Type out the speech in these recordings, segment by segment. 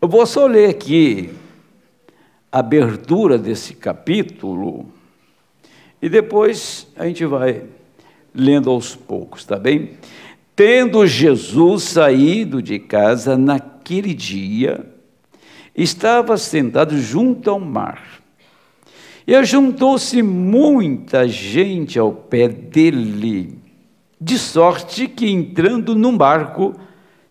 Eu vou só ler aqui a abertura desse capítulo e depois a gente vai lendo aos poucos, tá bem? Tendo Jesus saído de casa naquele dia, estava sentado junto ao mar. E ajuntou-se muita gente ao pé dele, de sorte que, entrando num barco,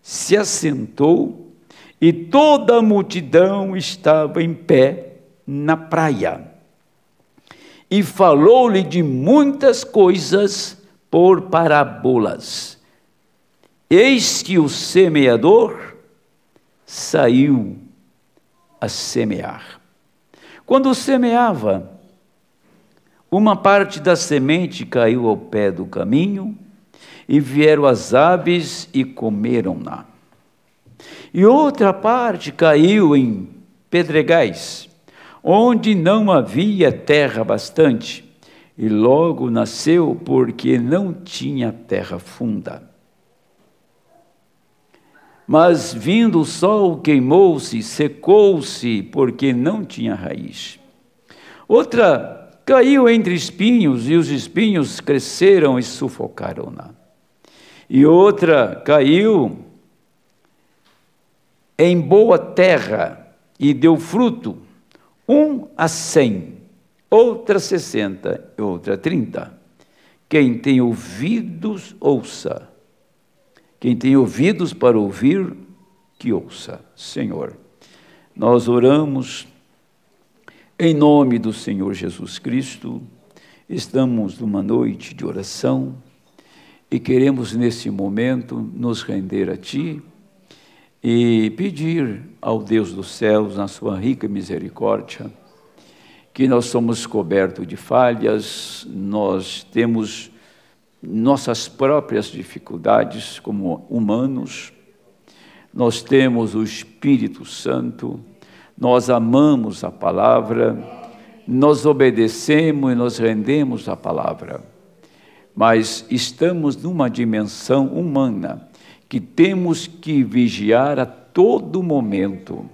se assentou, e toda a multidão estava em pé na praia. E falou-lhe de muitas coisas por parábolas. Eis que o semeador saiu a semear. Quando semeava, uma parte da semente caiu ao pé do caminho, e vieram as aves e comeram-na. E outra parte caiu em pedregais, onde não havia terra bastante, e logo nasceu, porque não tinha terra funda. Mas vindo o sol, queimou-se, secou-se, porque não tinha raiz. Outra caiu entre espinhos, e os espinhos cresceram e sufocaram-na. E outra caiu em boa terra, e deu fruto, 100, outra 60, e outra 30. Quem tem ouvidos, ouça. Quem tem ouvidos para ouvir, que ouça. Senhor, nós oramos em nome do Senhor Jesus Cristo. Estamos numa noite de oração e queremos nesse momento nos render a Ti e pedir ao Deus dos céus, na sua rica misericórdia, que nós somos cobertos de falhas, nós temos nossas próprias dificuldades como humanos, nós temos o Espírito Santo, nós amamos a palavra, nós obedecemos e nós rendemos a palavra, mas estamos numa dimensão humana que temos que vigiar a todo momento,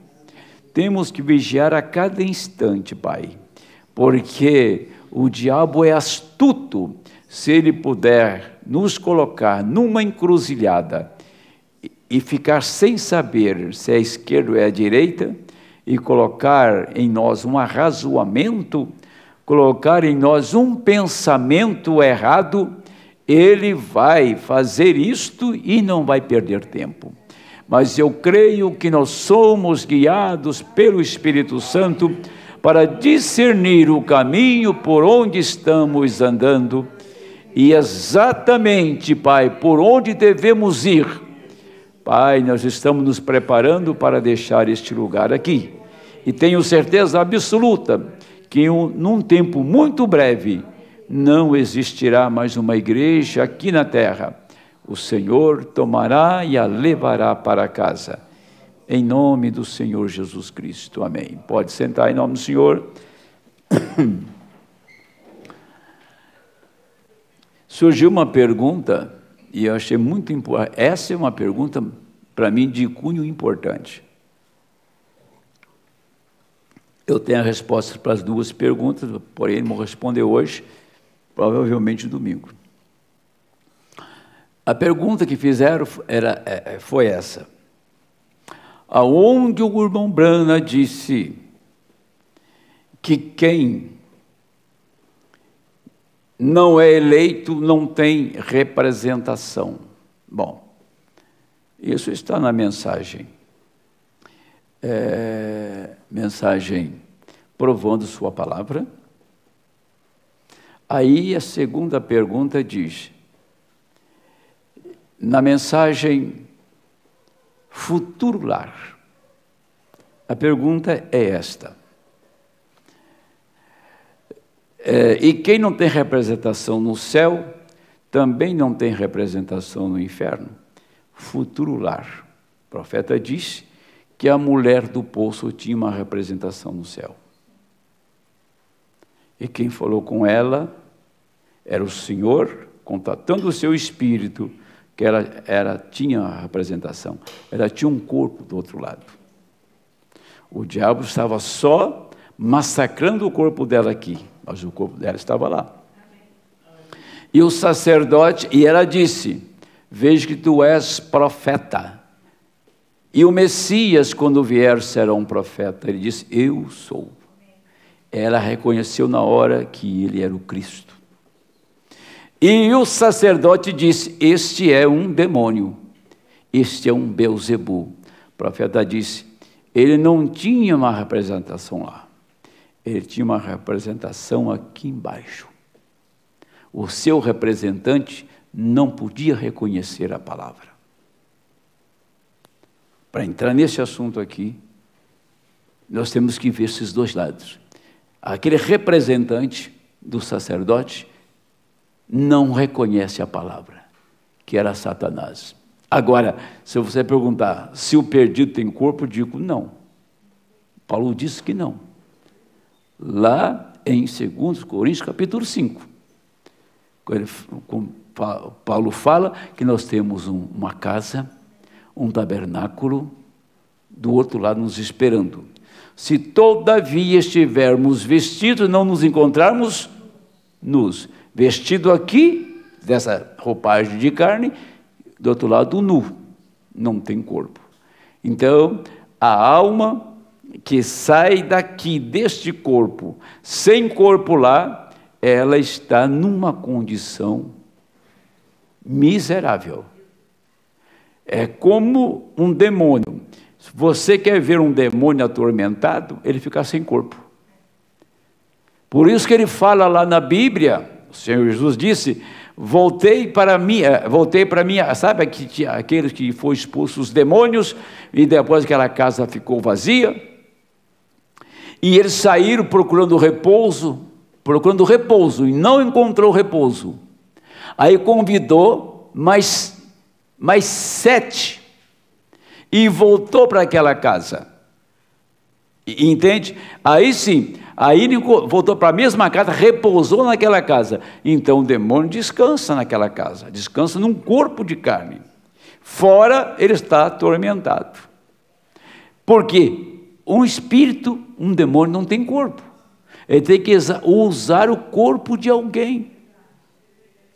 temos que vigiar a cada instante, Pai, porque o diabo é astuto. Se ele puder nos colocar numa encruzilhada e ficar sem saber se é a esquerda ou é a direita, e colocar em nós um arrazoamento, colocar em nós um pensamento errado, ele vai fazer isto e não vai perder tempo. Mas eu creio que nós somos guiados pelo Espírito Santo para discernir o caminho por onde estamos andando, e exatamente, Pai, por onde devemos ir. Pai, nós estamos nos preparando para deixar este lugar aqui. E tenho certeza absoluta que num tempo muito breve não existirá mais uma igreja aqui na terra. O Senhor tomará e a levará para casa. Em nome do Senhor Jesus Cristo. Amém. Pode sentar em nome do Senhor. Surgiu uma pergunta, e eu achei muito importante. Essa é uma pergunta, para mim, de cunho importante. Eu tenho a resposta para as duas perguntas, porém, vou responder hoje, provavelmente domingo. A pergunta que fizeram foi essa. Aonde o irmão Brana disse que quem não é eleito não tem representação. Bom, isso está na mensagem. Mensagem provando sua palavra. Aí a segunda pergunta diz, na mensagem Futuro Lar, a pergunta é esta. E quem não tem representação no céu, também não tem representação no inferno. Futuro Lar. O profeta disse que a mulher do poço tinha uma representação no céu. E quem falou com ela era o Senhor, contatando o seu espírito, que ela tinha a representação, ela tinha um corpo do outro lado. O diabo estava só massacrando o corpo dela aqui, mas o corpo dela estava lá. E o sacerdote, e ela disse: vejo que tu és profeta, e o Messias, quando vier, será um profeta. Ele disse: eu sou. Ela reconheceu na hora que ele era o Cristo. E o sacerdote disse: este é um demônio, este é um Beelzebu. O profeta disse: ele não tinha uma representação lá, ele tinha uma representação aqui embaixo. O seu representante não podia reconhecer a palavra. Para entrar nesse assunto aqui, nós temos que ver esses dois lados. Aquele representante do sacerdote não reconhece a palavra, que era Satanás. Agora, se você perguntar se o perdido tem corpo, eu digo não. Paulo disse que não. Lá em 2 Coríntios, capítulo 5, Paulo fala que nós temos uma casa, um tabernáculo, do outro lado nos esperando. Se todavia estivermos vestidos, não nos encontrarmos nus. Vestido aqui, dessa roupagem de carne, do outro lado nu, não tem corpo. Então, a alma que sai daqui, deste corpo, sem corpo lá, ela está numa condição miserável. É como um demônio. Se você quer ver um demônio atormentado, ele fica sem corpo. Por isso que ele fala lá na Bíblia, o Senhor Jesus disse: voltei para mim, sabe aqueles que foi expulso os demônios, e depois aquela casa ficou vazia, e eles saíram procurando repouso, e não encontrou repouso. Aí convidou mais 7, e voltou para aquela casa. Entende? Aí sim, aí ele voltou para a mesma casa, repousou naquela casa. Então o demônio descansa naquela casa, descansa num corpo de carne. Fora ele está atormentado. Por quê? Um espírito, um demônio não tem corpo. Ele tem que usar o corpo de alguém.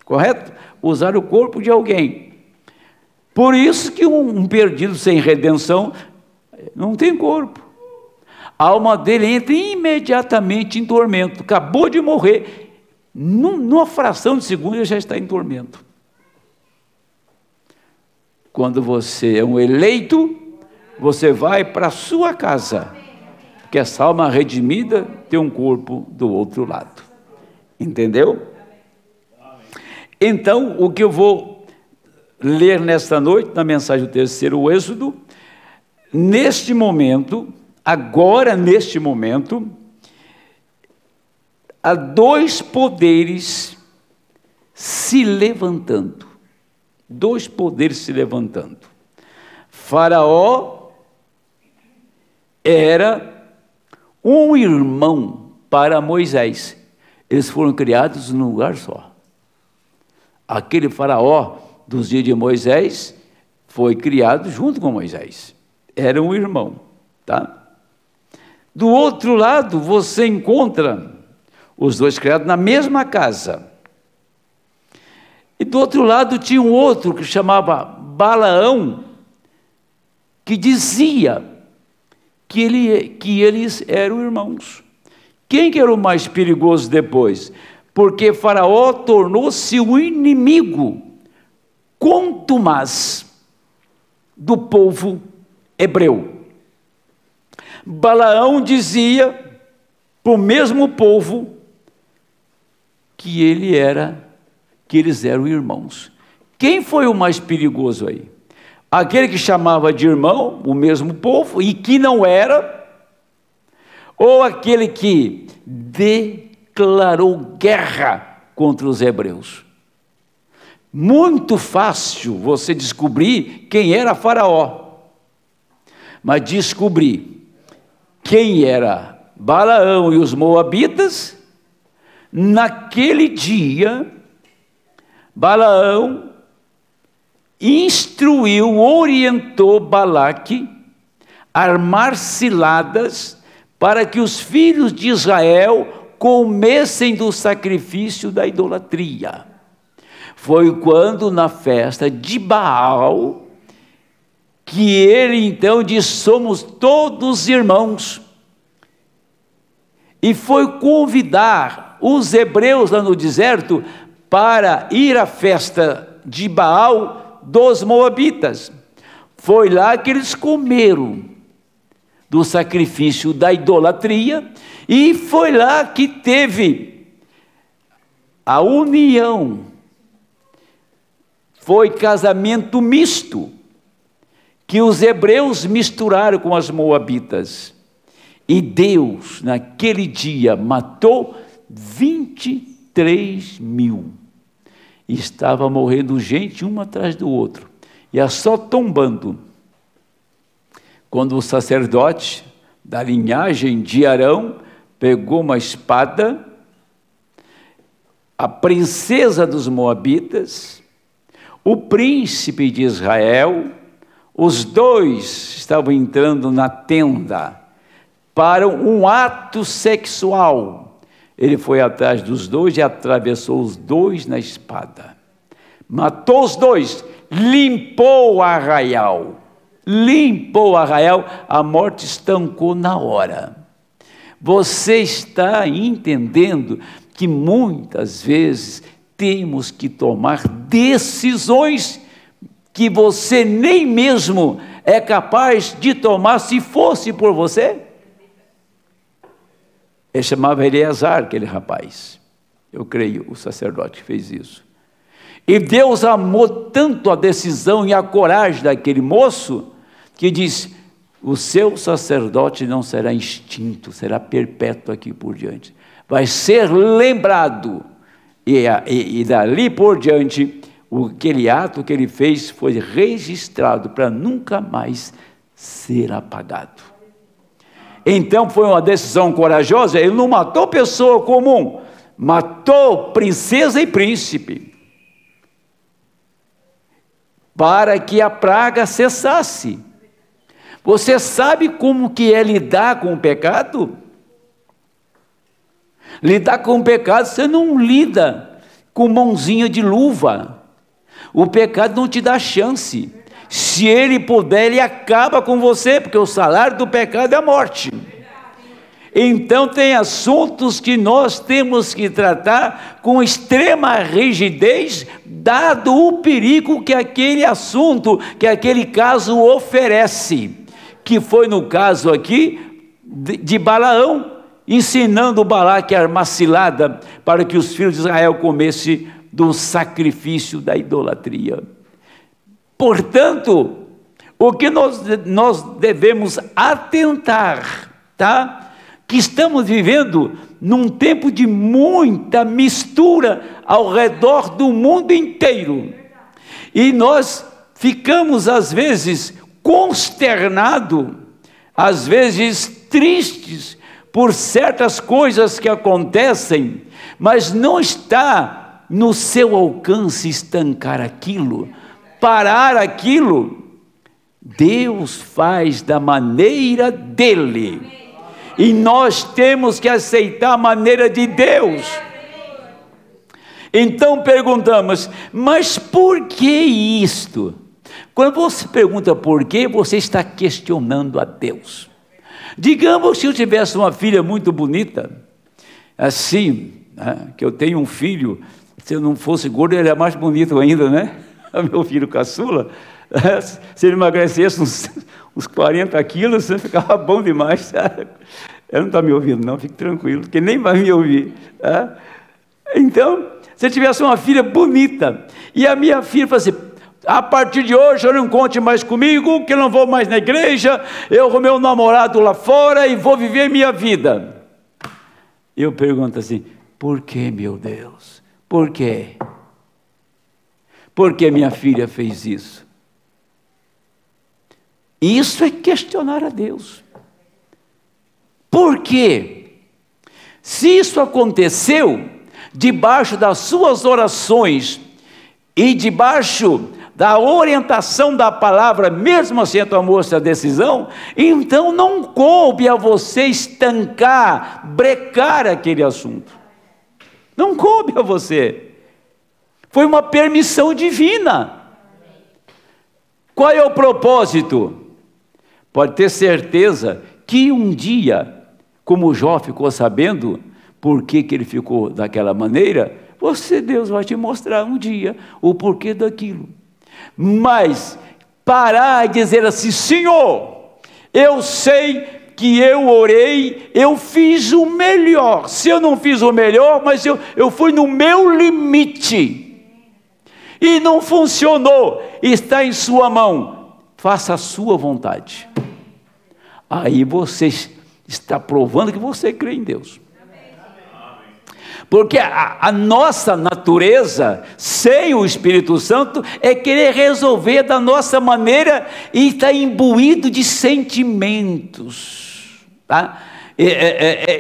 Correto? Usar o corpo de alguém. Por isso que um perdido sem redenção não tem corpo. A alma dele entra imediatamente em tormento. Acabou de morrer, numa fração de segundo ele já está em tormento. Quando você é um eleito, você vai para a sua casa, porque essa alma redimida tem um corpo do outro lado. Entendeu? Então, o que eu vou ler nesta noite, na mensagem do terceiro Êxodo, neste momento, agora neste momento, há dois poderes se levantando. Dois poderes se levantando. Faraó era um irmão para Moisés. Eles foram criados num lugar só. Aquele faraó dos dias de Moisés foi criado junto com Moisés. Era um irmão, tá? Do outro lado, você encontra os dois criados na mesma casa. E do outro lado tinha um outro que chamava Balaão, que dizia que eles eram irmãos. Quem que era o mais perigoso depois? Porque Faraó tornou-se o inimigo contumaz do povo hebreu. Balaão dizia para o mesmo povo que eles eram irmãos. Quem foi o mais perigoso aí? Aquele que chamava de irmão, o mesmo povo, e que não era, ou aquele que declarou guerra contra os hebreus? Muito fácil você descobrir quem era Faraó, mas descobrir quem era Balaão e os moabitas. Naquele dia, Balaão instruiu, orientou Balaque a armar ciladas para que os filhos de Israel comessem do sacrifício da idolatria. Foi quando, na festa de Baal, que ele então disse: somos todos irmãos. E foi convidar os hebreus lá no deserto para ir à festa de Baal dos moabitas. Foi lá que eles comeram do sacrifício da idolatria, e foi lá que teve a união. Foi casamento misto, que os hebreus misturaram com as moabitas. E Deus, naquele dia, matou 23 mil. E estava morrendo gente, um atrás do outro. E a só tombando. Quando o sacerdote da linhagem de Arão pegou uma espada, a princesa dos moabitas, o príncipe de Israel, os dois estavam entrando na tenda para um ato sexual. Ele foi atrás dos dois e atravessou os dois na espada. Matou os dois, limpou o arraial. Limpou o arraial, a morte estancou na hora. Você está entendendo que muitas vezes temos que tomar decisões que você nem mesmo é capaz de tomar se fosse por você? Ele chamava Eleazar, aquele rapaz. Eu creio, o sacerdote que fez isso. E Deus amou tanto a decisão e a coragem daquele moço, que diz: o seu sacerdote não será extinto, será perpétuo aqui por diante. Vai ser lembrado. E dali por diante, aquele ato que ele fez foi registrado para nunca mais ser apagado. Então foi uma decisão corajosa. Ele não matou pessoa comum, matou princesa e príncipe, para que a praga cessasse. Você sabe como que é lidar com o pecado? Lidar com o pecado, você não lida com mãozinha de luva. O pecado não te dá chance. Se ele puder, ele acaba com você, porque o salário do pecado é a morte. Então tem assuntos que nós temos que tratar com extrema rigidez, dado o perigo que aquele assunto, que aquele caso oferece, que foi no caso aqui de Balaão, ensinando Balaque a armar cilada para que os filhos de Israel comessem do sacrifício da idolatria. Portanto, o que nós devemos atentar, tá? Que estamos vivendo num tempo de muita mistura ao redor do mundo inteiro. E nós ficamos, às vezes, consternados, às vezes tristes, por certas coisas que acontecem, mas não está no seu alcance estancar aquilo, parar aquilo. Deus faz da maneira dele, e nós temos que aceitar a maneira de Deus. Então perguntamos: mas por que isto? Quando você pergunta por quê, você está questionando a Deus. Digamos, se eu tivesse uma filha muito bonita, assim, né, que eu tenho um filho, se eu não fosse gordo, ele é mais bonito ainda, né? O meu filho caçula, se ele emagrecesse uns 40 quilos, ficava bom demais, sabe? Ele não está me ouvindo, não, fique tranquilo, porque nem vai me ouvir. Tá? Então, se eu tivesse uma filha bonita, e a minha filha fala assim: a partir de hoje eu não conte mais comigo, que eu não vou mais na igreja, eu com meu namorado lá fora e vou viver minha vida. Eu pergunto assim: por que, meu Deus? Por quê? Por que minha filha fez isso? Isso é questionar a Deus. Por quê? Se isso aconteceu debaixo das suas orações e debaixo da orientação da palavra, mesmo assim a tomou essa decisão, então não coube a você estancar, brecar aquele assunto. Não coube a você. Foi uma permissão divina. Qual é o propósito? Pode ter certeza que um dia, como Jó ficou sabendo por que ele ficou daquela maneira, Deus vai te mostrar um dia o porquê daquilo. Mas parar e dizer assim: Senhor, eu sei que eu orei, eu fiz o melhor. Se eu não fiz o melhor, mas eu fui no meu limite, e não funcionou, está em sua mão, faça a sua vontade. Aí você está provando que você crê em Deus. Porque a nossa natureza, sem o Espírito Santo, é querer resolver da nossa maneira e está imbuído de sentimentos, tá?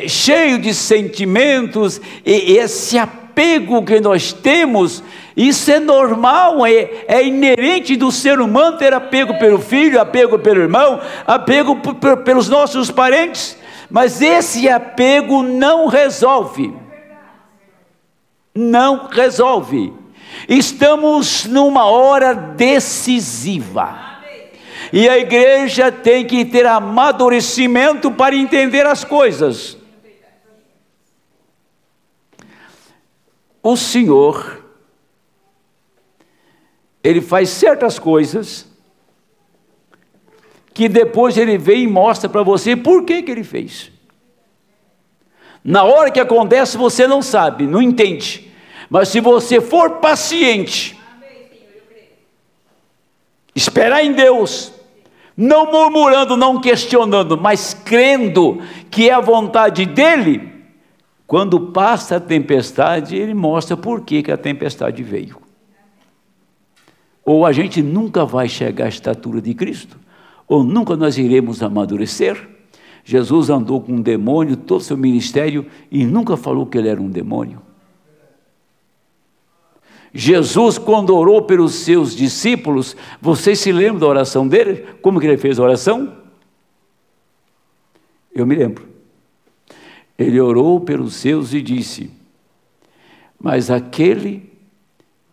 Cheio de sentimentos, e esse apego que nós temos, isso é normal, é inerente do ser humano ter apego pelo filho, apego pelo irmão, apego pelos nossos parentes, mas esse apego não resolve. Não resolve. Estamos numa hora decisiva, e a igreja tem que ter amadurecimento para entender as coisas. O Senhor, Ele faz certas coisas que depois Ele vem e mostra para você por que Ele fez. Na hora que acontece você não sabe, não entende, mas se você for paciente, esperar em Deus, não murmurando, não questionando, mas crendo que é a vontade dEle, quando passa a tempestade, Ele mostra por que a tempestade veio. Ou a gente nunca vai chegar à estatura de Cristo, ou nunca nós iremos amadurecer. Jesus andou com um demônio todo o seu ministério e nunca falou que ele era um demônio. Jesus, quando orou pelos seus discípulos, vocês se lembram da oração dele? Como que ele fez a oração? Eu me lembro. Ele orou pelos seus e disse: mas aquele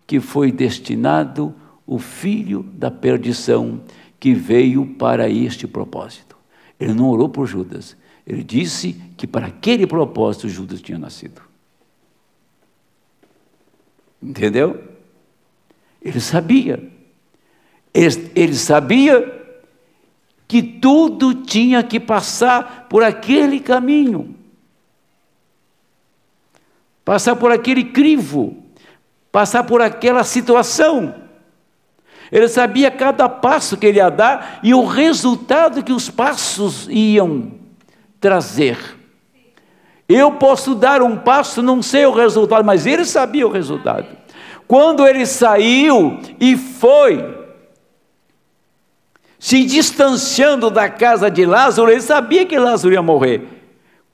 que foi destinado, o filho da perdição, que veio para este propósito. Ele não orou por Judas, ele disse que para aquele propósito Judas tinha nascido. Entendeu? Ele sabia. Ele sabia que tudo tinha que passar por aquele caminho, passar por aquele crivo, passar por aquela situação. Ele sabia cada passo que ele ia dar e o resultado que os passos iam trazer. Eu posso dar um passo, não sei o resultado, mas ele sabia o resultado. Quando ele saiu e foi se distanciando da casa de Lázaro, ele sabia que Lázaro ia morrer.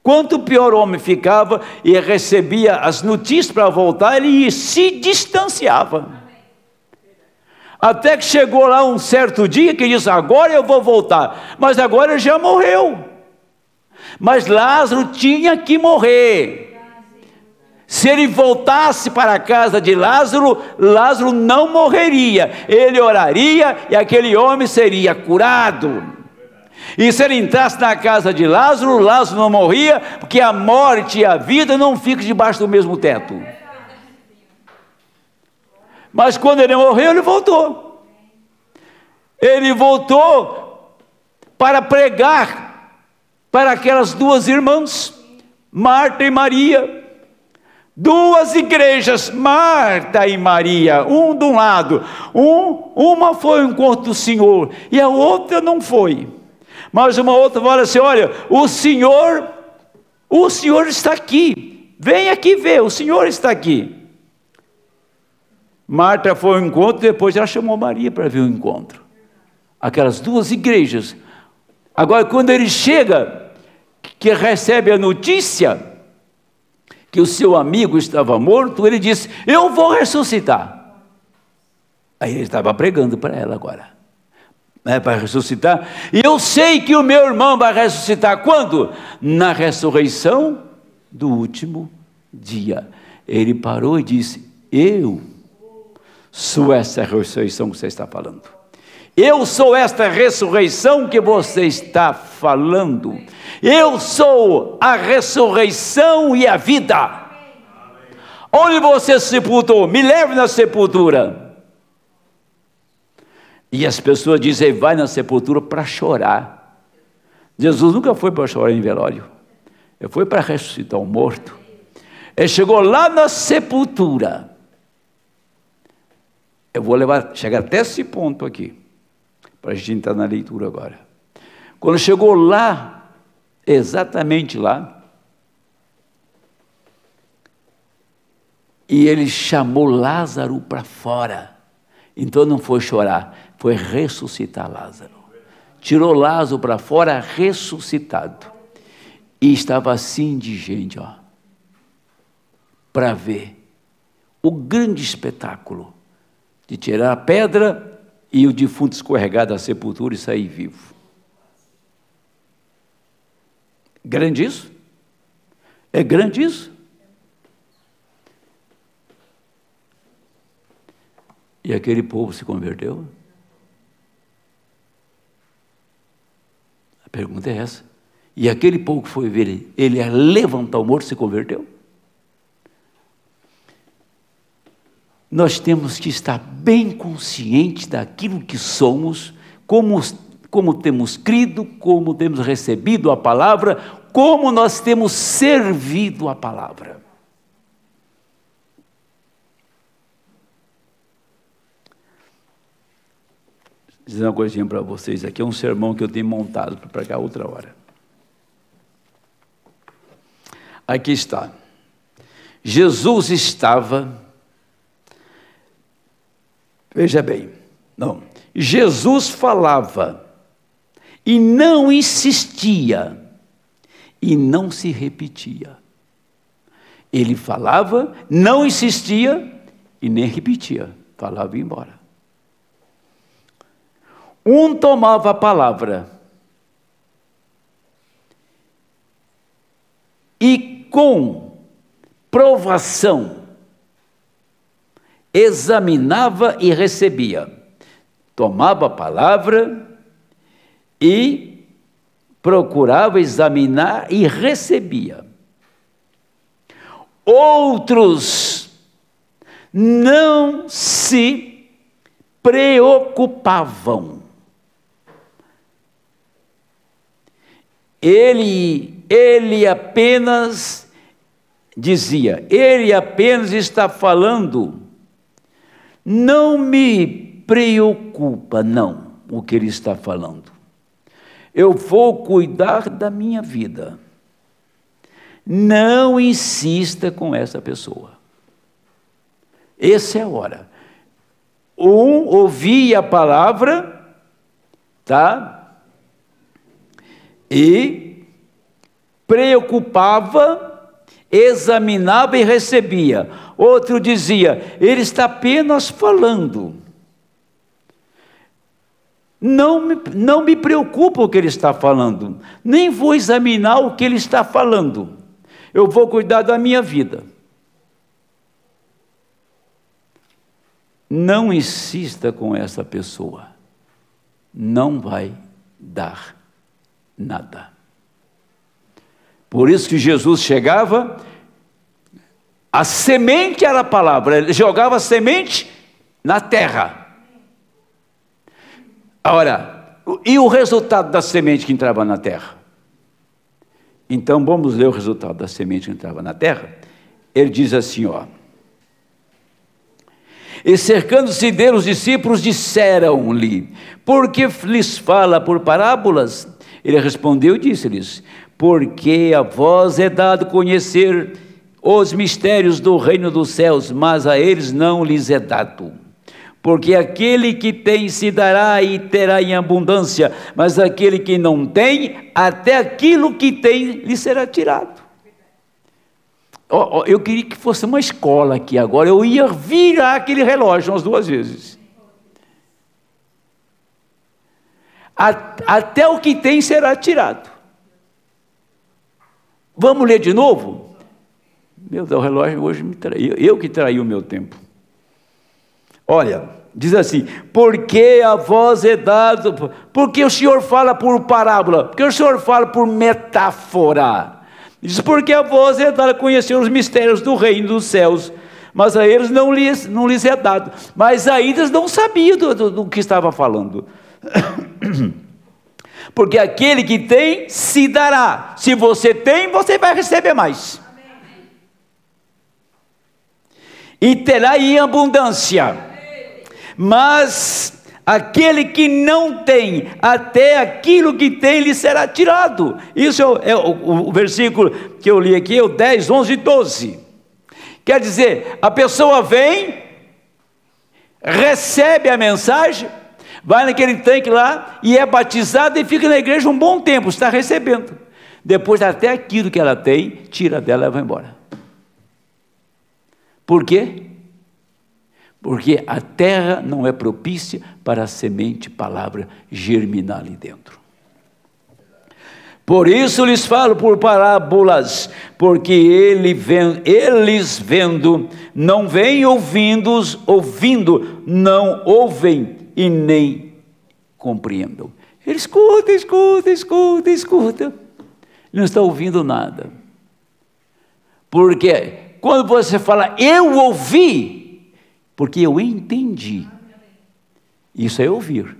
Quanto pior o homem ficava e recebia as notícias para voltar, ele se distanciava. Até que chegou lá um certo dia que ele disse: agora eu vou voltar. Mas agora ele já morreu. Mas Lázaro tinha que morrer. Se ele voltasse para a casa de Lázaro, Lázaro não morreria. Ele oraria e aquele homem seria curado. E se ele entrasse na casa de Lázaro, Lázaro não morria, porque a morte e a vida não ficam debaixo do mesmo teto. Mas quando ele morreu, ele voltou. Ele voltou para pregar para aquelas duas irmãs, Marta e Maria. Duas igrejas, Marta e Maria, um de um lado. Uma foi ao encontro do Senhor e a outra não foi. Mas uma outra fala assim: olha, o Senhor está aqui. Vem aqui ver, o Senhor está aqui. Marta foi ao encontro, depois ela chamou Maria para ver o encontro. Aquelas duas igrejas. Agora, quando ele chega, que recebe a notícia que o seu amigo estava morto, ele disse: eu vou ressuscitar. Aí ele estava pregando para ela agora, para ressuscitar. E eu sei que o meu irmão vai ressuscitar quando? Na ressurreição do último dia. Ele parou e disse: eu sou essa ressurreição que você está falando. Eu sou esta ressurreição que você está falando. Eu sou a ressurreição e a vida. Onde você se sepultou, me leve na sepultura. E as pessoas dizem: vai na sepultura para chorar. Jesus nunca foi para chorar em velório. Ele foi para ressuscitar o morto. Ele chegou lá na sepultura. Eu vou chegar até esse ponto aqui, para a gente entrar na leitura agora. Quando chegou lá, exatamente lá, e ele chamou Lázaro para fora. Então não foi chorar, foi ressuscitar Lázaro. Tirou Lázaro para fora, ressuscitado. E estava assim de gente, para ver o grande espetáculo de tirar a pedra e o defunto escorregar da sepultura e sair vivo. Grande isso? É grande isso? E aquele povo se converteu? A pergunta é essa. E aquele povo que foi ver ele a levantar o morto se converteu? Nós temos que estar bem conscientes daquilo que somos, como temos crido, como temos recebido a palavra, como nós temos servido a palavra. Vou dizer uma coisinha para vocês, aqui é um sermão que eu tenho montado para pregar outra hora. Aqui está. Jesus estava... Veja bem, Jesus falava e não insistia e não se repetia. Ele falava, não insistia e nem repetia, falava e ia embora. Um tomava a palavra e com provação examinava e recebia. Tomava a palavra e procurava examinar e recebia. Outros não se preocupavam. Ele apenas dizia, ele apenas está falando. Não me preocupa, não, o que ele está falando. Eu vou cuidar da minha vida. Não insista com essa pessoa. Essa é a hora. Um ouvia a palavra, tá? E preocupava, examinava e recebia. Outro dizia, ele está apenas falando. Não me preocupa o que ele está falando, nem vou examinar o que ele está falando. Eu vou cuidar da minha vida. Não insista com essa pessoa. Não vai dar nada. Por isso que Jesus chegava, a semente era a palavra, ele jogava a semente na terra. Ora, e o resultado da semente que entrava na terra? Então vamos ler o resultado da semente que entrava na terra. Ele diz assim, e cercando-se dele os discípulos disseram-lhe, por que lhes fala por parábolas? Ele respondeu e disse-lhes, porque a vós é dado conhecer os mistérios do reino dos céus, mas a eles não lhes é dado. Porque aquele que tem se dará e terá em abundância, mas aquele que não tem, até aquilo que tem lhe será tirado. Eu queria que fosse uma escola aqui agora, eu ia virar aquele relógio umas 2 vezes. até o que tem será tirado. Vamos ler de novo? Meu Deus, o relógio hoje me traiu, eu que traí o meu tempo. Olha, diz assim: porque a vós é dado, porque o Senhor fala por parábola, porque o Senhor fala por metáfora. Diz: porque a vós é dado a conhecer os mistérios do reino dos céus, mas a eles não lhes é dado. Mas ainda eles não sabiam do que estava falando. Porque aquele que tem, se dará. Se você tem, você vai receber mais. E terá em abundância. Mas aquele que não tem, até aquilo que tem lhe será tirado. Isso é o versículo que eu li aqui, é o 10, 11 e 12. Quer dizer, a pessoa vem, recebe a mensagem, vai naquele tanque lá e é batizada e fica na igreja um bom tempo, está recebendo. Depois até aquilo que ela tem, tira dela e vai embora. Por quê? Porque a terra não é propícia para a semente, palavra, germinar ali dentro. Por isso lhes falo por parábolas, porque eles vendo, não veem, ouvindo, não ouvem e nem compreendam. Ele escuta. Não está ouvindo nada. Porque quando você fala, eu ouvi, porque eu entendi. Isso é ouvir.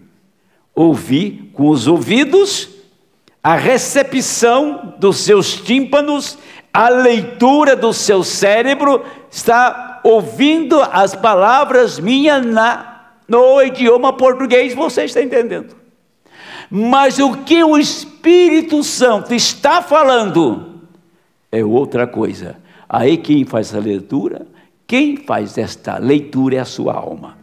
Ouvir com os ouvidos, a recepção dos seus tímpanos, a leitura do seu cérebro, está ouvindo as palavras minhas no idioma português, você está entendendo. Mas o que o Espírito Santo está falando é outra coisa. Aí quem faz a leitura, quem faz esta leitura é a sua alma.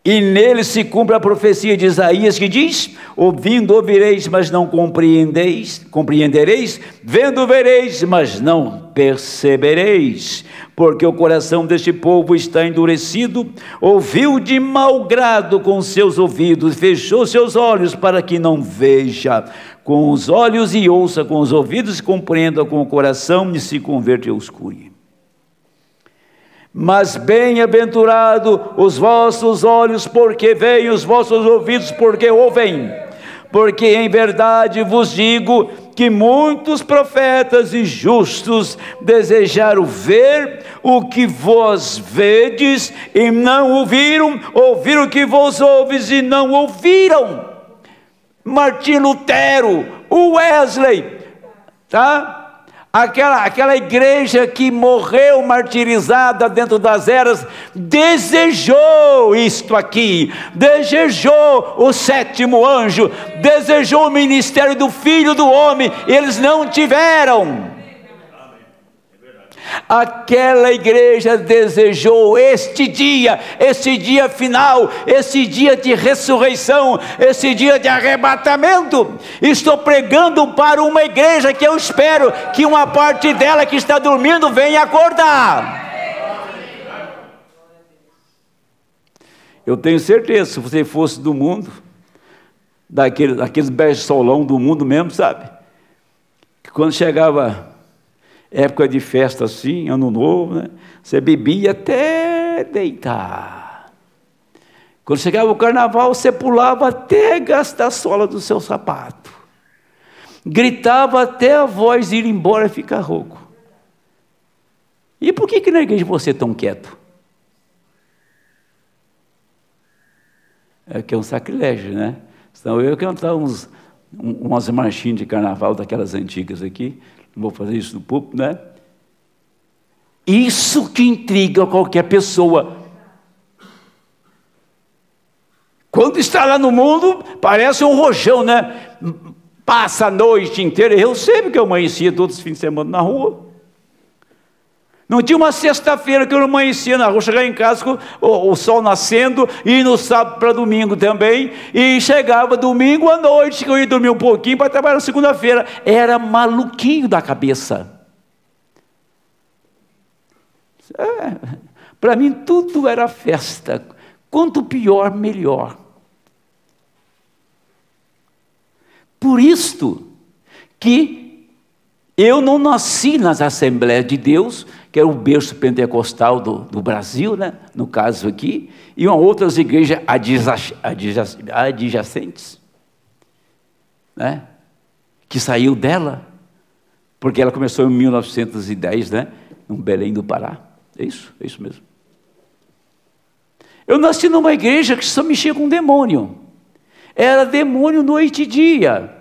E nele se cumpre a profecia de Isaías que diz: ouvindo ouvireis, mas não compreendereis, vendo vereis, mas não percebereis, porque o coração deste povo está endurecido, ouviu de mau grado com seus ouvidos, fechou seus olhos para que não veja com os olhos e ouça com os ouvidos, e compreenda com o coração e se converte e os cure. Mas bem-aventurado os vossos olhos, porque veem, os vossos ouvidos, porque ouvem. Porque em verdade vos digo que muitos profetas e justos desejaram ver o que vós vedes e não ouviram, ouviram o que vós ouves e não ouviram. Martim Lutero, o Wesley, tá? Aquela igreja que morreu martirizada dentro das eras, desejou isto aqui, desejou o sétimo anjo, desejou o ministério do Filho do Homem, eles não tiveram. Aquela igreja desejou este dia final, esse dia de ressurreição, esse dia de arrebatamento. Estou pregando para uma igreja que eu espero que uma parte dela que está dormindo venha acordar. Eu tenho certeza, se você fosse do mundo, daqueles bersolão do mundo mesmo, sabe? Que quando chegava época de festa assim, ano novo, né? Você bebia até deitar. Quando chegava o carnaval, você pulava até gastar a sola do seu sapato. Gritava até a voz ir embora e ficar rouco. E por que na igreja você é tão quieto? É que é um sacrilégio, né? Senão eu ia cantar umas marchinhas de carnaval daquelas antigas aqui. Não vou fazer isso no púlpito, né? Isso que intriga qualquer pessoa. Quando está lá no mundo, parece um rojão, né? Passa a noite inteira. Eu sempre que eu amanhecia todos os fins de semana na rua. Não tinha uma sexta-feira que eu não amanhecia na rua, chegava em casa com o sol nascendo, e no sábado para domingo também, e chegava domingo à noite, que eu ia dormir um pouquinho para trabalhar na segunda-feira. Era maluquinho da cabeça. Para mim tudo era festa, quanto pior, melhor. Por isto que eu não nasci nas Assembleias de Deus, que é o berço pentecostal do Brasil, né? No caso aqui, e outras igrejas adjacentes, né? Que saiu dela, porque ela começou em 1910, né? No Belém do Pará. É isso mesmo. Eu nasci numa igreja que só mexia com demônio. Era demônio noite e dia.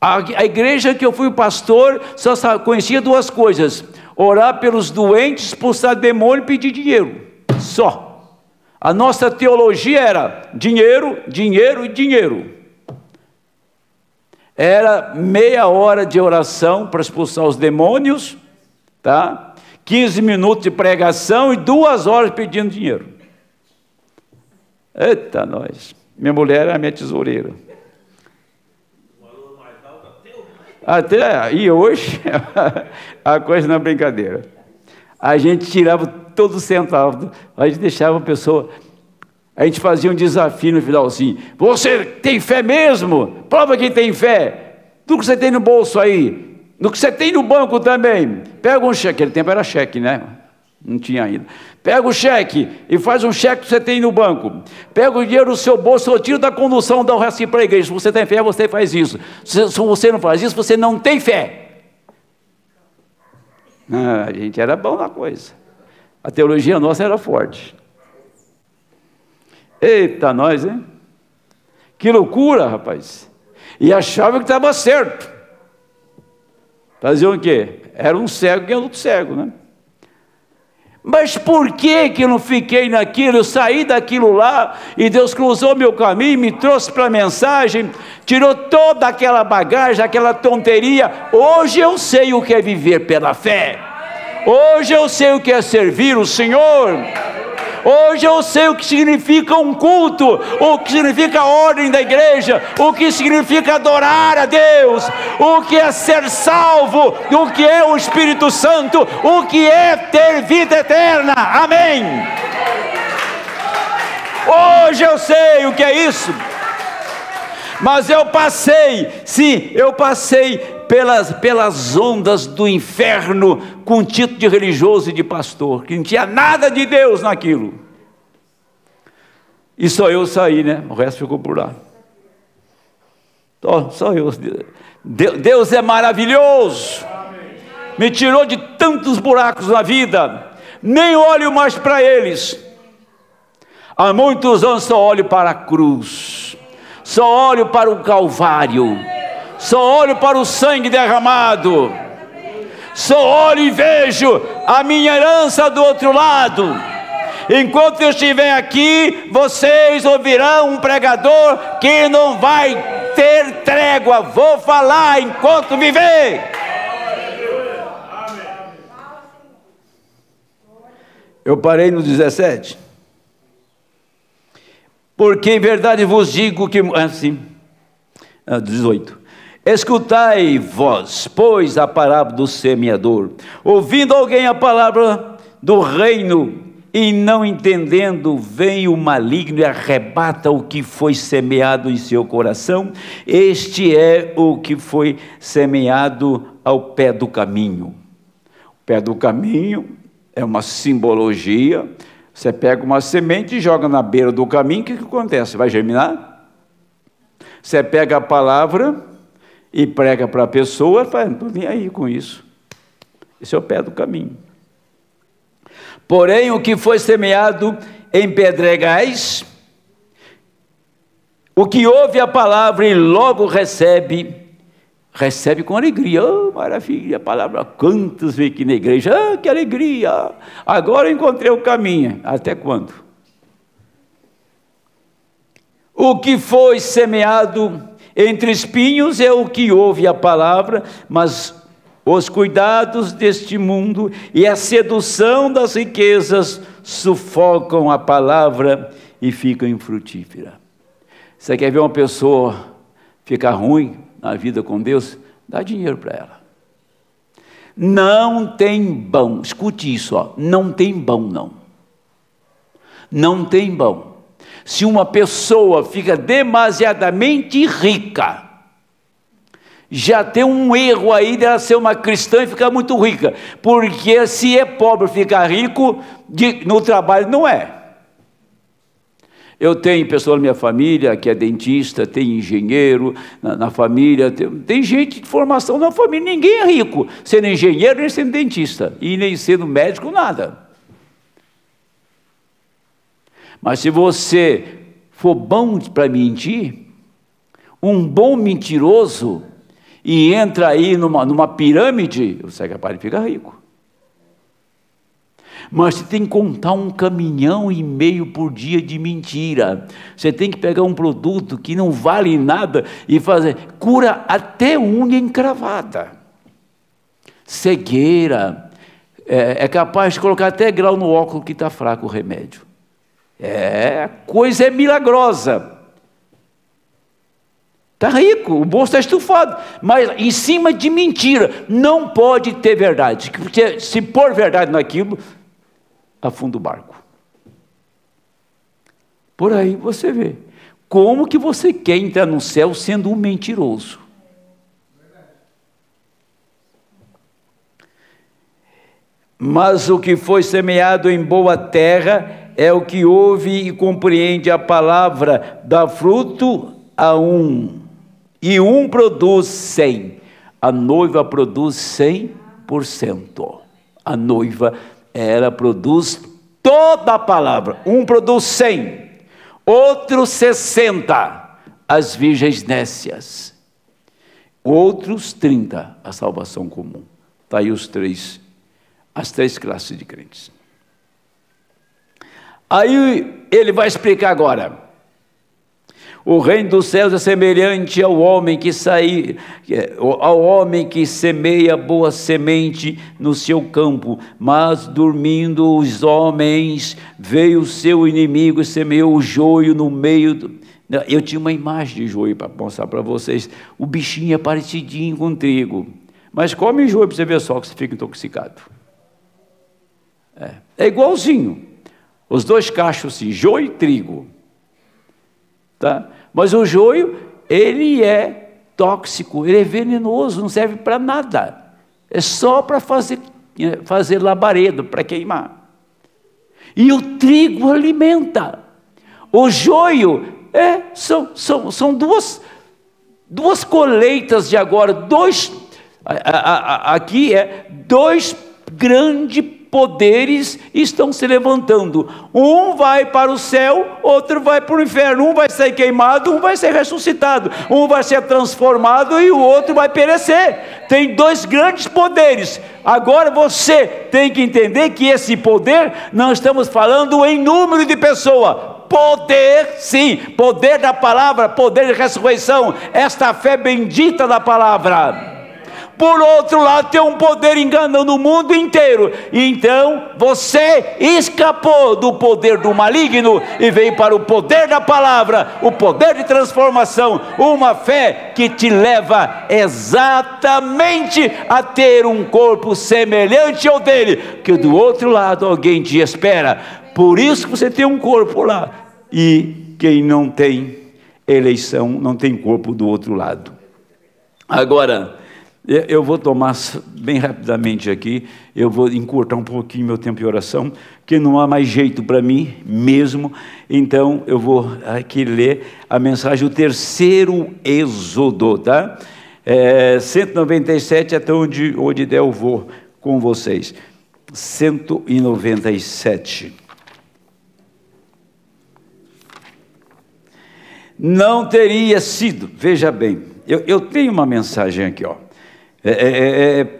A igreja que eu fui pastor só conhecia duas coisas: orar pelos doentes, expulsar demônio e pedir dinheiro. Só. A nossa teologia era dinheiro, dinheiro e dinheiro. Era meia hora de oração para expulsar os demônios, tá? 15 minutos de pregação e 2 horas pedindo dinheiro. Eita, nós. Minha mulher era a minha tesoureira. E hoje, a coisa não é brincadeira. A gente tirava todo o centavo, a gente deixava a pessoa, a gente fazia um desafio no finalzinho. Você tem fé mesmo? Prova que tem fé. Do que você tem no bolso aí, do que você tem no banco também. Pega um cheque, aquele tempo era cheque, né? Não tinha ainda. Pega o cheque e faz um cheque que você tem no banco. Pega o dinheiro do seu bolso, eu tiro da condução, dá o resto para a igreja. Se você tem fé, você faz isso. Se você não faz isso, você não tem fé. A gente era bom na coisa. A teologia nossa era forte. Eita, nós, hein? Que loucura, rapaz. E achava que estava certo. Faziam o quê? Era um cego e outro cego, né? Mas por que eu não fiquei naquilo? Eu saí daquilo lá e Deus cruzou meu caminho, me trouxe para a mensagem, tirou toda aquela bagagem, aquela tonteria. Hoje eu sei o que é viver pela fé. Hoje eu sei o que é servir o Senhor. Hoje eu sei o que significa um culto, o que significa a ordem da igreja, o que significa adorar a Deus, o que é ser salvo, o que é o Espírito Santo, o que é ter vida eterna. Amém. Hoje eu sei o que é isso. Mas eu passei, sim, eu passei pelas ondas do inferno com título de religioso e de pastor, que não tinha nada de Deus naquilo. E só eu saí, né? O resto ficou por lá. Só eu. Deus é maravilhoso. Me tirou de tantos buracos na vida. Nem olho mais para eles. Há muitos anos só olho para a cruz. Só olho para o Calvário. Só olho para o sangue derramado. Só olho e vejo a minha herança do outro lado. Enquanto eu estiver aqui, vocês ouvirão um pregador que não vai ter trégua. Vou falar enquanto viver. Eu parei no 17. Porque em verdade vos digo que... 18. Escutai vós, pois, a parábola do semeador. Ouvindo alguém a palavra do reino e não entendendo, vem o maligno e arrebata o que foi semeado em seu coração. Este é o que foi semeado ao pé do caminho. O pé do caminho é uma simbologia. Você pega uma semente e joga na beira do caminho, o que acontece? Vai germinar? Você pega a palavra e prega para a pessoa, fala, não estou nem aí com isso. Esse é o pé do caminho. Porém, o que foi semeado em pedregais, o que ouve a palavra e logo recebe com alegria. Oh, maravilha, a palavra, quantos veio aqui na igreja, ah, que alegria, agora eu encontrei o caminho. Até quando? O que foi semeado entre espinhos é o que ouve a palavra, mas os cuidados deste mundo e a sedução das riquezas sufocam a palavra e ficam infrutífera. Você quer ver uma pessoa ficar ruim na vida com Deus? Dá dinheiro para ela. Não tem bom, escute isso, ó, não tem bom não. Não tem bom. Se uma pessoa fica demasiadamente rica, já tem um erro aí dela ser uma cristã e ficar muito rica, porque se é pobre ficar rico, no trabalho não é. Eu tenho pessoa na minha família que é dentista, tem engenheiro na família, tem gente de formação na família, ninguém é rico, sendo engenheiro nem sendo dentista, e nem sendo médico, nada. Mas se você for bom para mentir, um bom mentiroso, e entra aí numa pirâmide, você é capaz de ficar rico. Mas você tem que contar 1,5 caminhão por dia de mentira. Você tem que pegar um produto que não vale nada e fazer, cura até unha encravada, cegueira, é capaz de colocar até grau no óculos que está fraco o remédio. A coisa é milagrosa. Está rico, o bolso está estufado, mas em cima de mentira, não pode ter verdade, porque se pôr verdade naquilo, afunda o barco. Por aí você vê, como que você quer entrar no céu sendo um mentiroso? Mas o que foi semeado em boa terra é o que ouve e compreende a palavra, dá fruto a um, e um produz 100, a noiva produz 100%, a noiva, ela produz toda a palavra, um produz 100, outro 60, as virgens nécias, outros 30, a salvação comum. Está aí as três classes de crentes. Aí ele vai explicar agora. O reino dos céus é semelhante ao homem que semeia boa semente no seu campo, mas dormindo os homens, veio o seu inimigo e semeou o joio no meio Eu tinha uma imagem de joio para mostrar para vocês. O bichinho é parecidinho com trigo, mas come joio para você ver só que você fica intoxicado. É igualzinho. Os dois cachos assim, joio e trigo. Tá? Mas o joio, ele é tóxico, ele é venenoso, não serve para nada. É só para fazer labareda, para queimar. E o trigo alimenta. O joio são duas colheitas de agora, dois grandes poderes estão se levantando. Um vai para o céu, outro vai para o inferno. Um vai ser queimado, um vai ser ressuscitado. Um vai ser transformado e o outro vai perecer. Tem dois grandes poderes. Agora você tem que entender que esse poder, não estamos falando em número de pessoa. Poder, sim, poder da palavra, poder de ressurreição, esta fé bendita da palavra. Por outro lado, tem um poder enganando o mundo inteiro. Então, você escapou do poder do maligno e veio para o poder da palavra, o poder de transformação, uma fé que te leva exatamente a ter um corpo semelhante ao dele, que do outro lado alguém te espera. Por isso que você tem um corpo lá. E quem não tem eleição, não tem corpo do outro lado. Agora, eu vou tomar bem rapidamente aqui, eu vou encurtar um pouquinho meu tempo de oração, que não há mais jeito para mim mesmo, então eu vou aqui ler a mensagem, o terceiro Êxodo, tá? 197 até onde der eu vou com vocês. 197. Não teria sido, veja bem, eu tenho uma mensagem aqui, ó.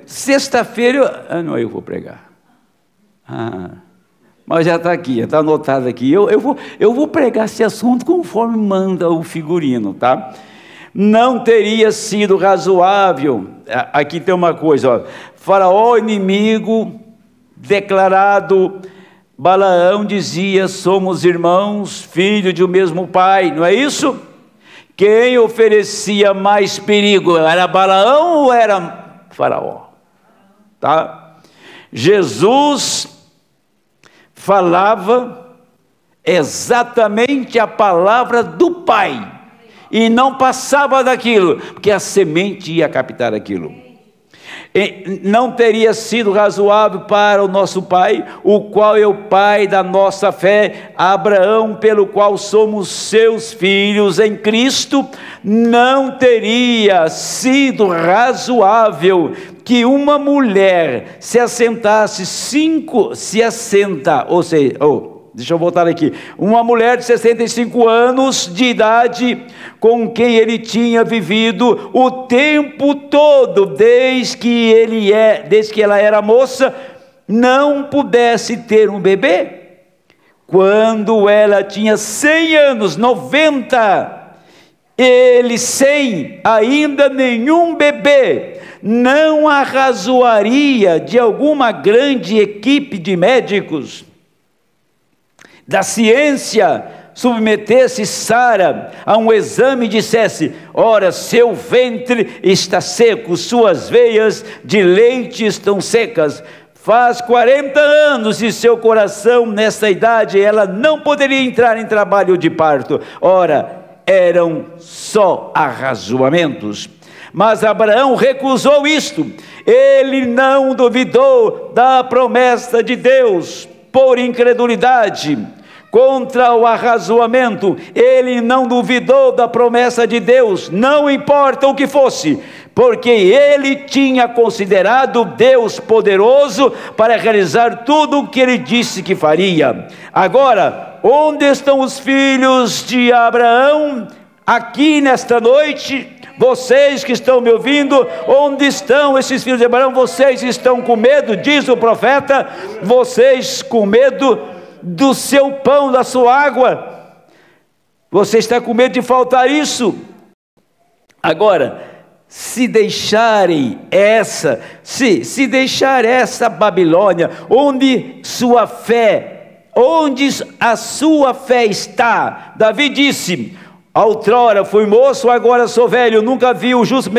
Sexta-feira, eu vou pregar. Mas já está aqui, já está anotado aqui. Eu vou pregar esse assunto conforme manda o figurino, tá? Não teria sido razoável. Aqui tem uma coisa, ó. Faraó inimigo declarado. Balaão dizia: somos irmãos, filhos de um mesmo pai, não é isso? Quem oferecia mais perigo, era Balaão ou era Faraó? Tá? Jesus falava exatamente a palavra do Pai, e não passava daquilo, porque a semente ia captar aquilo. E não teria sido razoável para o nosso pai, o qual é o pai da nossa fé, Abraão, pelo qual somos seus filhos em Cristo, não teria sido razoável que uma mulher se assentasse deixa eu voltar aqui, uma mulher de 65 anos de idade, com quem ele tinha vivido o tempo todo, desde que ela era moça, não pudesse ter um bebê, quando ela tinha 100 anos, 90, ele sem ainda nenhum bebê, não arrazoaria de alguma grande equipe de médicos da ciência submetesse Sara a um exame e dissesse: ora, seu ventre está seco, suas veias de leite estão secas, faz 40 anos e seu coração nessa idade, ela não poderia entrar em trabalho de parto. Ora, eram só arrazoamentos. Mas Abraão recusou isto, ele não duvidou da promessa de Deus por incredulidade. Contra o arrazoamento, ele não duvidou da promessa de Deus, não importa o que fosse, porque ele tinha considerado Deus poderoso para realizar tudo o que ele disse que faria. Agora, onde estão os filhos de Abraão? Aqui nesta noite, vocês que estão me ouvindo, onde estão esses filhos de Abraão? Vocês estão com medo, diz o profeta, vocês com medo do seu pão, da sua água, você está com medo de faltar isso. Agora, se deixar essa Babilônia, onde a sua fé está, Davi disse: outrora fui moço, agora sou velho, nunca vi o justo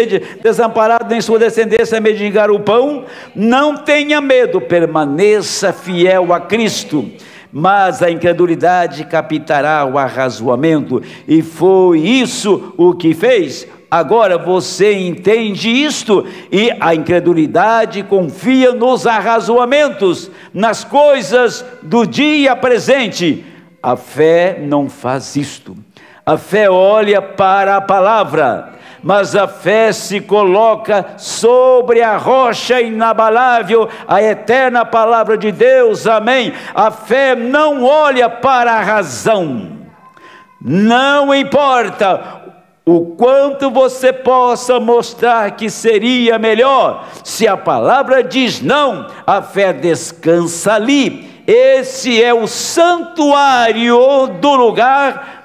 desamparado, nem sua descendência mendigar o pão. Não tenha medo, permaneça fiel a Cristo. Mas a incredulidade captará o arrazoamento, e foi isso o que fez. Agora você entende isto, e a incredulidade confia nos arrazoamentos, nas coisas do dia presente. A fé não faz isto. A fé olha para a palavra, mas a fé se coloca sobre a rocha inabalável, a eterna palavra de Deus, amém? A fé não olha para a razão, não importa o quanto você possa mostrar que seria melhor, se a palavra diz não, a fé descansa ali. Esse é o santuário do lugar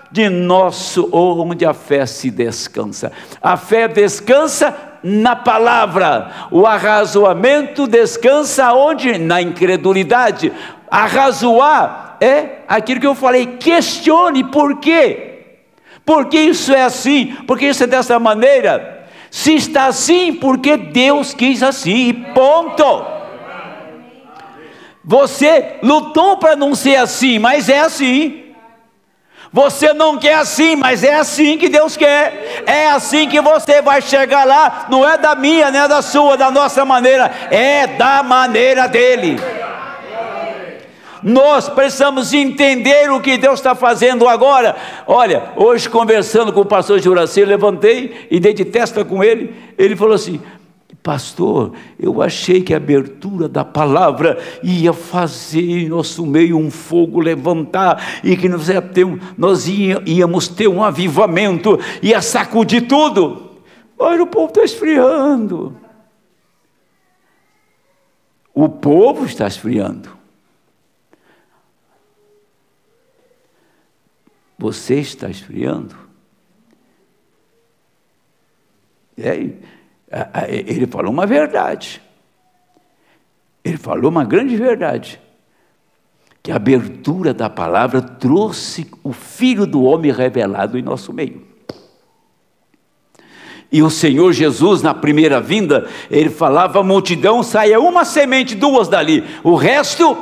onde a fé se descansa. A fé descansa na palavra, o arrazoamento descansa onde? Na incredulidade. Arrazoar é aquilo que eu falei, questione por quê? Por que isso é assim? Por que isso é dessa maneira? Se está assim, porque Deus quis assim, e ponto. Você lutou para não ser assim, mas é assim. Você não quer assim, mas é assim que Deus quer. É assim que você vai chegar lá. Não é da minha, nem é da sua, da nossa maneira. É da maneira dele. Nós precisamos entender o que Deus está fazendo agora. Olha, hoje conversando com o pastor Juraci, eu levantei e dei de testa com ele. Ele falou assim: pastor, eu achei que a abertura da palavra ia fazer em nosso meio um fogo levantar, e que nós íamos ter um avivamento, ia sacudir tudo. Olha, o povo está esfriando. O povo está esfriando. Você está esfriando? Ele falou uma verdade. Ele falou uma grande verdade. Que a abertura da palavra trouxe o Filho do Homem revelado em nosso meio. E o Senhor Jesus, na primeira vinda, ele falava: a multidão, saia uma semente, duas dali. O resto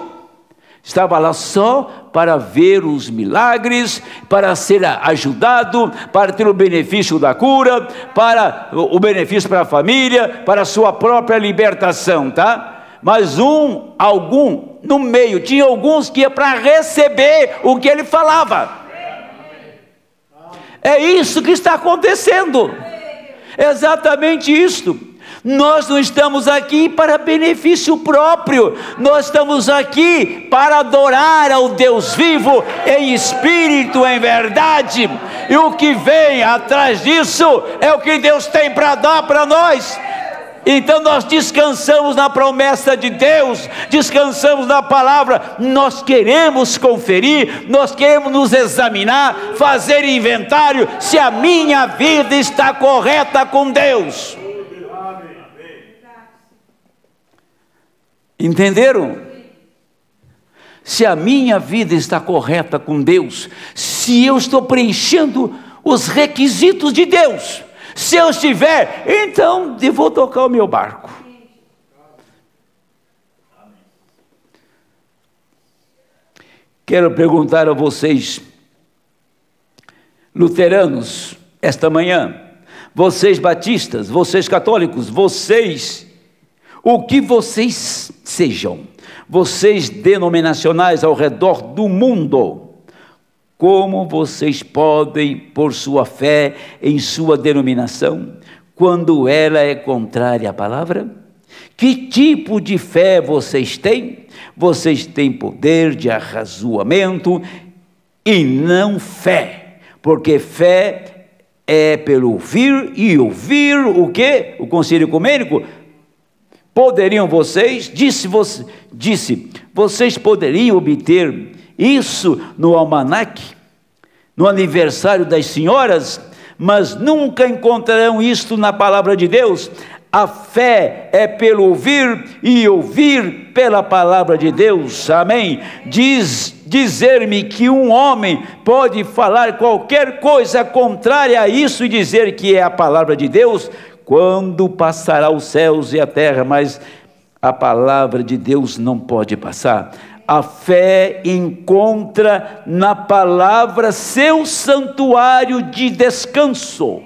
Estava lá só para ver os milagres, para ser ajudado, para ter o benefício da cura, para o benefício para a família, para a sua própria libertação, tá? Mas no meio, tinha alguns que ia para receber o que ele falava. É isso que está acontecendo. É exatamente isso. Nós não estamos aqui para benefício próprio, nós estamos aqui para adorar ao Deus vivo, em espírito, em verdade, e o que vem atrás disso, é o que Deus tem para dar para nós. Então nós descansamos na promessa de Deus, descansamos na palavra, nós queremos conferir, nós queremos nos examinar, fazer inventário, se a minha vida está correta com Deus. Entenderam? Se a minha vida está correta com Deus, se eu estou preenchendo os requisitos de Deus, se eu estiver, então eu vou tocar o meu barco. Quero perguntar a vocês, luteranos, esta manhã, vocês batistas, vocês católicos, vocês, o que vocês sejam, vocês denominacionais ao redor do mundo, como vocês podem pôr sua fé em sua denominação, quando ela é contrária à palavra? Que tipo de fé vocês têm? Vocês têm poder de arrazoamento e não fé, porque fé é pelo ouvir, e ouvir o quê? O Concílio Ecumênico. Poderiam vocês, vocês poderiam obter isso no almanaque, no aniversário das senhoras, mas nunca encontrarão isto na palavra de Deus. A fé é pelo ouvir, e ouvir pela palavra de Deus, amém? Dizer-me que um homem pode falar qualquer coisa contrária a isso e dizer que é a palavra de Deus, quando passará os céus e a terra, mas a palavra de Deus não pode passar. A fé encontra na palavra seu santuário de descanso.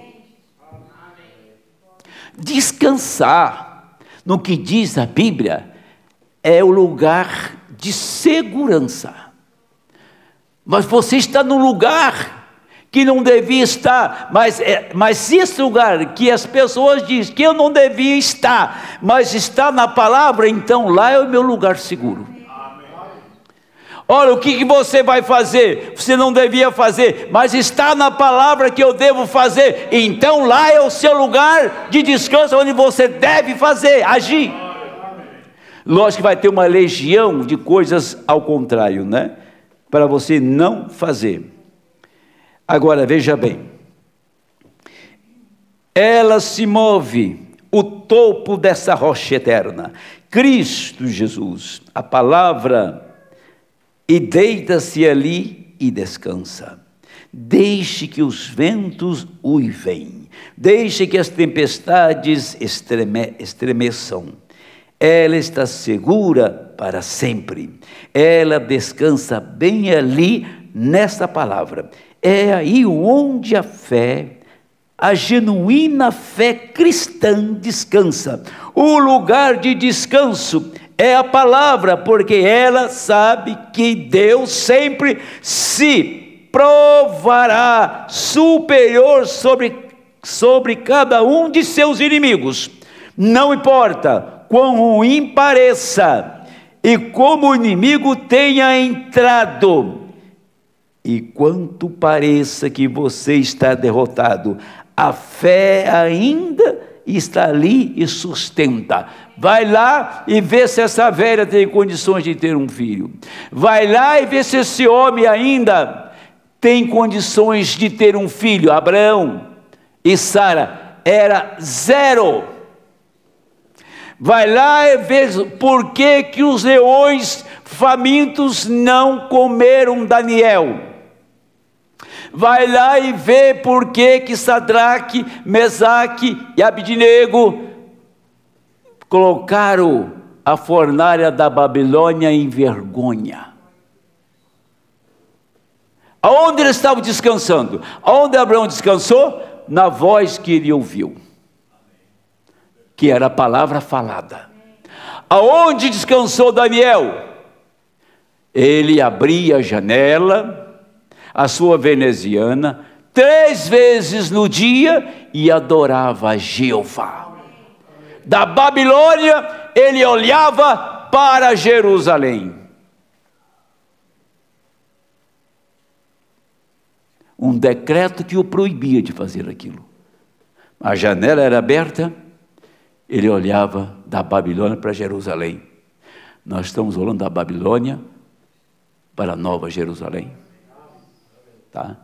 Descansar, no que diz a Bíblia, é o lugar de segurança. Mas você está num lugar que não devia estar, mas se esse lugar que as pessoas dizem que eu não devia estar, mas está na palavra, então lá é o meu lugar seguro. Olha, o que você vai fazer? Você não devia fazer, mas está na palavra que eu devo fazer, então lá é o seu lugar de descanso, onde você deve fazer, agir. Lógico que vai ter uma legião de coisas ao contrário, né? Para você não fazer. Agora, veja bem, ela se move, o topo dessa rocha eterna, Cristo Jesus, a palavra, e deita-se ali e descansa. Deixe que os ventos uivem, deixe que as tempestades estremeçam. Ela está segura para sempre, ela descansa bem ali nesta palavra. É aí onde a fé, a genuína fé cristã descansa. O lugar de descanso é a palavra, porque ela sabe que Deus sempre se provará superior sobre cada um de seus inimigos. Não importa quão ruim pareça e como o inimigo tenha entrado, e quanto pareça que você está derrotado, a fé ainda está ali e sustenta. Vai lá e vê se essa velha tem condições de ter um filho. Vai lá e vê se esse homem ainda tem condições de ter um filho. Abraão e Sara era 0. Vai lá e vê por que os leões famintos não comeram Daniel. Vai lá e vê por que Sadraque, Mesaque e Abidnego colocaram a fornalha da Babilônia em vergonha. Aonde ele estava descansando? Aonde Abraão descansou? Na voz que ele ouviu, que era a palavra falada. Aonde descansou Daniel? Ele abria a janela, a sua veneziana, 3 vezes no dia e adorava a Jeová. Da Babilônia, ele olhava para Jerusalém. Um decreto que o proibia de fazer aquilo. A janela era aberta, ele olhava da Babilônia para Jerusalém. Nós estamos olhando da Babilônia para a Nova Jerusalém. Tá?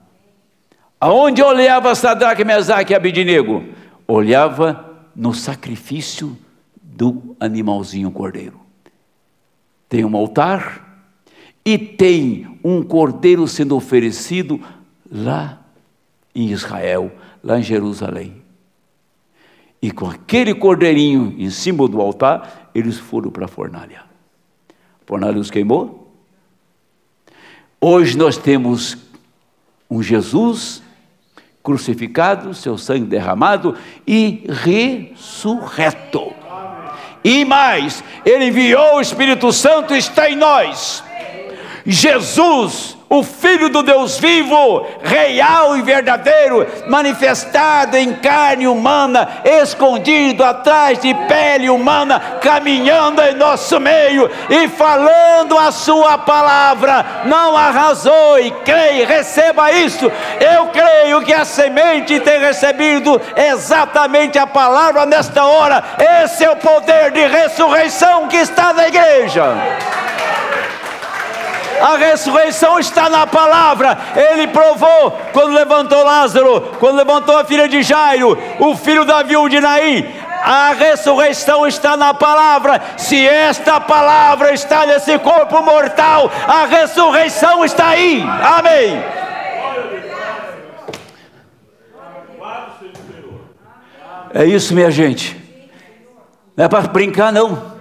Aonde olhava Sadraque, Mesaque e Abednego? Olhava no sacrifício do animalzinho cordeiro. Tem um altar e tem um cordeiro sendo oferecido lá em Israel, lá em Jerusalém. E com aquele cordeirinho em cima do altar, eles foram para a fornalha. A fornalha os queimou. Hoje nós temos um Jesus crucificado, seu sangue derramado e ressurreto. E mais, ele enviou o Espírito Santo, está em nós. Jesus, o Filho do Deus vivo, real e verdadeiro, manifestado em carne humana, escondido atrás de pele humana, caminhando em nosso meio e falando a sua palavra. Não arrasou e creia, receba isso. Eu creio que a semente tem recebido exatamente a palavra nesta hora. Esse é o poder de ressurreição que está na igreja. A ressurreição está na palavra. Ele provou quando levantou Lázaro, quando levantou a filha de Jairo, o filho da viúva de Naim. A ressurreição está na palavra. Se esta palavra está nesse corpo mortal, a ressurreição está aí. Amém. É isso, minha gente. Não é para brincar, não.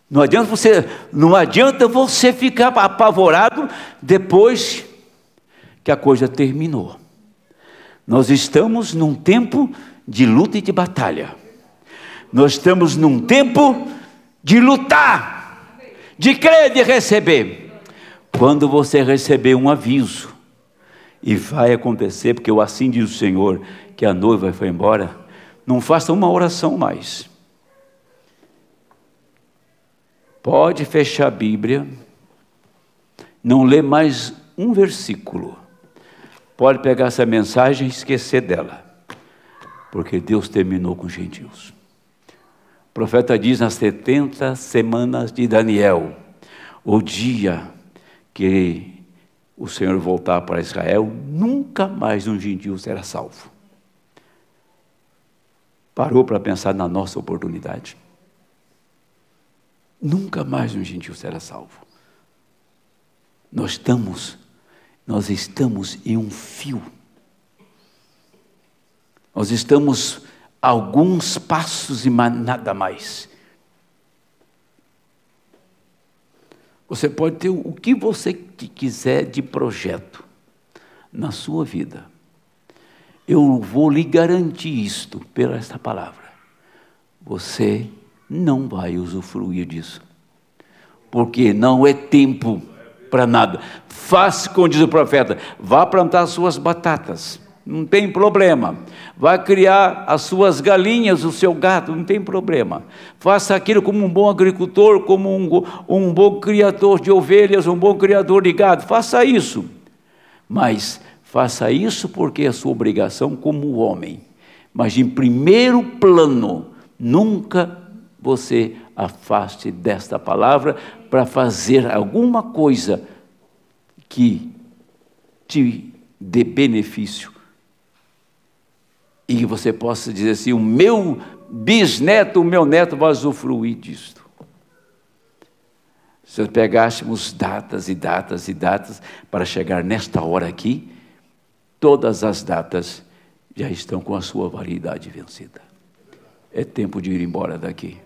Não adianta você ficar apavorado depois que a coisa terminou. Nós estamos num tempo de luta e de batalha. Nós estamos num tempo de lutar, de crer, de receber. Quando você receber um aviso, e vai acontecer, porque assim diz o Senhor, que a noiva foi embora, não faça uma oração mais. Pode fechar a Bíblia, não lê mais um versículo. Pode pegar essa mensagem e esquecer dela, porque Deus terminou com os gentios. O profeta diz nas 70 semanas de Daniel, o dia que o Senhor voltar para Israel, nunca mais um gentio será salvo. Parou para pensar na nossa oportunidade? Nunca mais um gentio será salvo. Nós estamos em um fio. Nós estamos a alguns passos e nada mais. Você pode ter o que você quiser de projeto na sua vida. Eu vou lhe garantir isto pela esta palavra. Você não vai usufruir disso, porque não é tempo para nada. Faça como diz o profeta, vá plantar suas batatas, não tem problema. Vai criar as suas galinhas, o seu gado, não tem problema. Faça aquilo como um bom agricultor, como um bom criador de ovelhas, um bom criador de gado, faça isso. Mas faça isso porque é a sua obrigação como homem. Mas em primeiro plano, nunca você afaste desta palavra para fazer alguma coisa que te dê benefício e que você possa dizer assim, o meu bisneto, o meu neto vai usufruir disto. Se nós pegássemos datas e datas e datas para chegar nesta hora aqui, todas as datas já estão com a sua validade vencida. É tempo de ir embora daqui.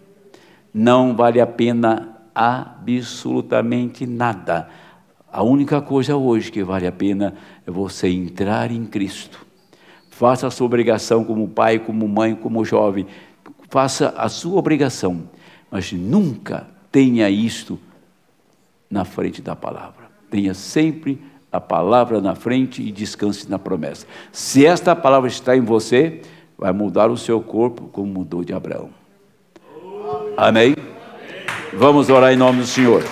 Não vale a pena absolutamente nada. A única coisa hoje que vale a pena é você entrar em Cristo. Faça a sua obrigação como pai, como mãe, como jovem. Faça a sua obrigação, mas nunca tenha isto na frente da palavra. Tenha sempre a palavra na frente e descanse na promessa. Se esta palavra está em você, vai mudar o seu corpo como mudou de Abraão. Amém? Vamos orar em nome do Senhor.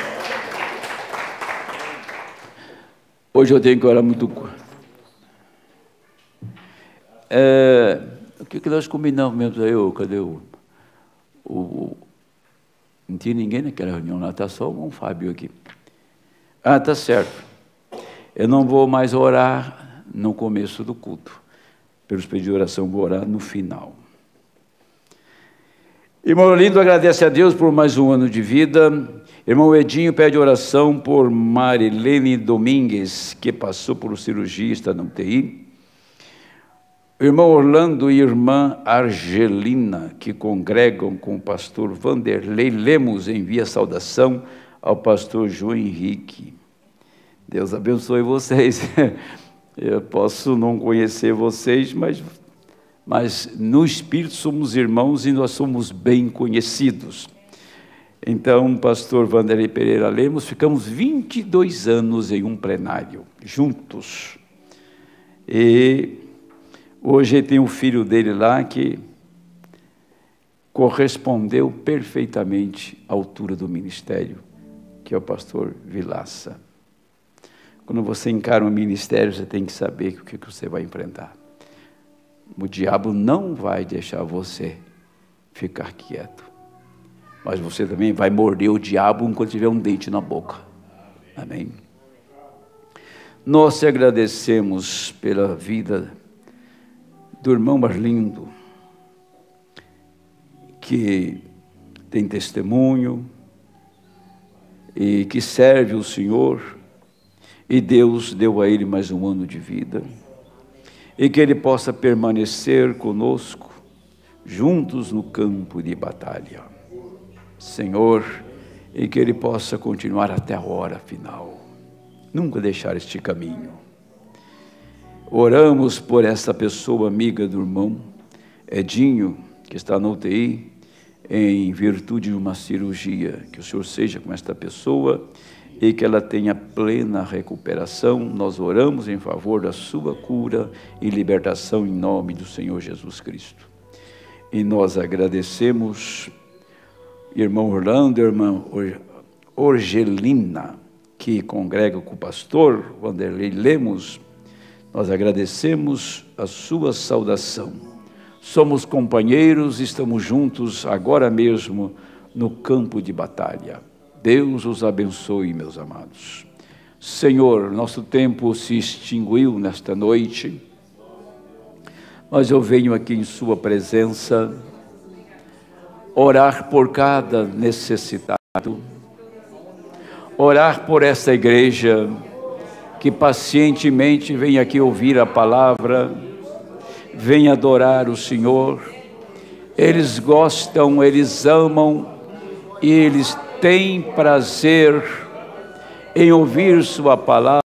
Hoje eu tenho que orar muito. O que nós combinamos mesmo? Cadê não tinha ninguém naquela reunião lá, está só um Fábio aqui. Ah, tá certo. Eu não vou mais orar no começo do culto. Pelos pedidos de oração, vou orar no final. Irmão Lindo agradece a Deus por mais um ano de vida. Irmão Edinho pede oração por Marilene Domingues, que passou por um cirurgia, está na UTI. Irmão Orlando e irmã Argelina, que congregam com o pastor Vanderlei Lemos, envia saudação ao pastor João Henrique. Deus abençoe vocês. Eu posso não conhecer vocês, mas no Espírito somos irmãos e nós somos bem conhecidos. Então, pastor Vanderlei Pereira Lemos, ficamos 22 anos em um plenário, juntos. E hoje tem um filho dele lá que correspondeu perfeitamente à altura do ministério, que é o pastor Vilaça. Quando você encara um ministério, você tem que saber o que você vai enfrentar. O diabo não vai deixar você ficar quieto. Mas você também vai morder o diabo enquanto tiver um dente na boca. Amém? Nós te agradecemos pela vida do irmão Arlindo, que tem testemunho e que serve o Senhor, e Deus deu a ele mais um ano de vida, e que ele possa permanecer conosco, juntos no campo de batalha. Senhor, e que ele possa continuar até a hora final, nunca deixar este caminho. Oramos por essa pessoa amiga do irmão Edinho, que está na UTI, em virtude de uma cirurgia. Que o Senhor seja com esta pessoa e que ela tenha plena recuperação. Nós oramos em favor da sua cura e libertação em nome do Senhor Jesus Cristo. E nós agradecemos, irmão Orlando, irmã Orgelina, que congrega com o pastor Vanderlei Lemos. Nós agradecemos a sua saudação. Somos companheiros, estamos juntos agora mesmo no campo de batalha. Deus os abençoe, meus amados. Senhor, nosso tempo se extinguiu nesta noite, mas eu venho aqui em sua presença orar por cada necessitado, orar por essa igreja que pacientemente vem aqui ouvir a palavra, vem adorar o Senhor. Eles gostam, eles amam e eles têm prazer em ouvir sua palavra.